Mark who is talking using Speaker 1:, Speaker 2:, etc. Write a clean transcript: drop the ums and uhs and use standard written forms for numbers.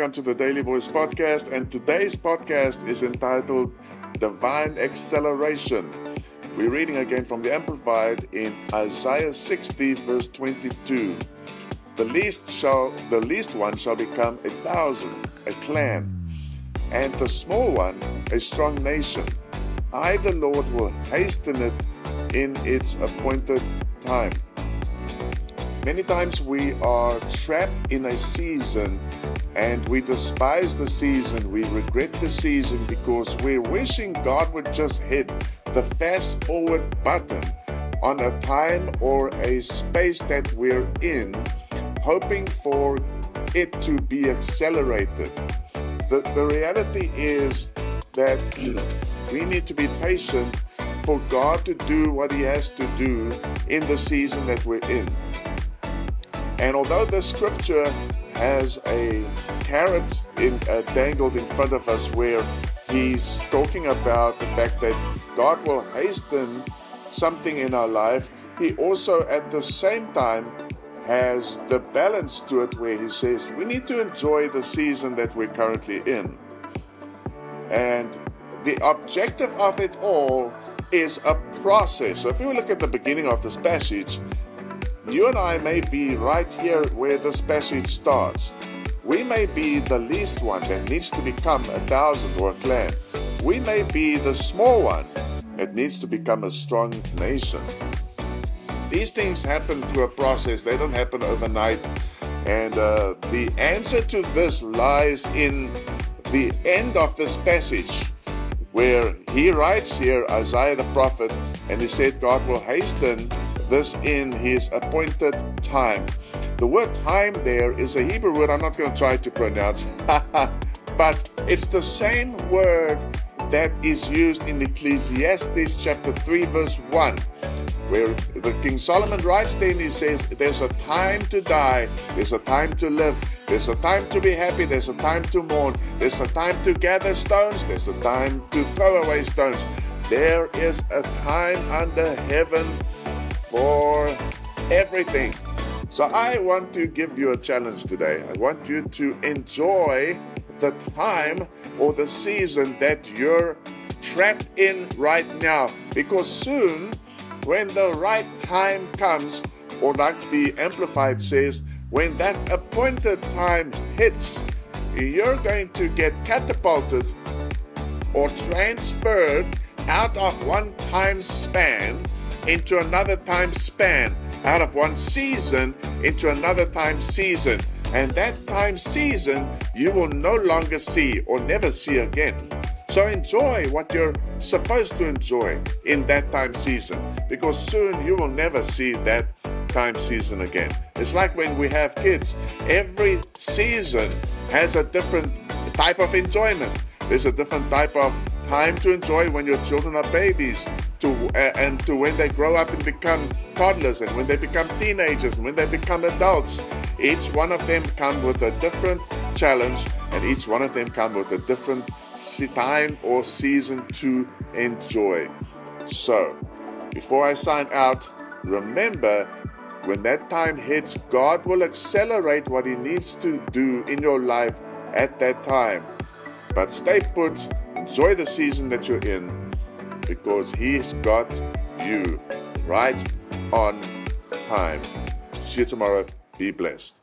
Speaker 1: Welcome to the Daily Voice podcast, and today's podcast is entitled Divine Acceleration. We're reading again from the Amplified in Isaiah 60 verse 22. The least one shall become 1,000, a clan, and the small one a strong nation. I, the Lord, will hasten it in its appointed time. Many times we are trapped in a season and we despise the season, we regret the season because we're wishing God would just hit the fast forward button on a time or a space that we're in, hoping for it to be accelerated. The reality is that we need to be patient for God to do what He has to do in the season that we're in. And although the scripture has a carrot dangled in front of us where he's talking about the fact that God will hasten something in our life, he also at the same time has the balance to it where he says we need to enjoy the season that we're currently in. And the objective of it all is a process. So if we look at the beginning of this passage, you and I may be right here where this passage starts. We may be the least one that needs to become 1,000 or a clan. We may be the small one that needs to become a strong nation. These things happen through a process. They don't happen overnight. And the answer to this lies in the end of this passage, where he writes here, Isaiah the prophet, and he said God will hasten this in His appointed time. The word time there is a Hebrew word I'm not going to try to pronounce, but it's the same word that is used in Ecclesiastes chapter 3 verse 1, where the King Solomon writes there and he says, there's a time to die, there's a time to live, there's a time to be happy, there's a time to mourn, there's a time to gather stones, there's a time to throw away stones. There is a time under heaven for everything. So I want to give you a challenge today. I want you to enjoy the time or the season that you're trapped in right now, because soon when the right time comes, or like the Amplified says, when that appointed time hits, you're going to get catapulted or transferred out of one time span into another time span, out of one season into another time season. And that time season you will no longer see or never see again. So enjoy what you're supposed to enjoy in that time season, because soon you will never see that time season again. It's like when we have kids. Every season has a different type of enjoyment. There's a different type of time to enjoy when your children are babies, and to when they grow up and become toddlers, and when they become teenagers, and when they become adults. Each one of them come with a different challenge, and each one of them come with a different time or season to enjoy. So, before I sign out, remember, when that time hits, God will accelerate what He needs to do in your life at that time. But stay put, enjoy the season that you're in, because He's got you right on time. See you tomorrow. Be blessed.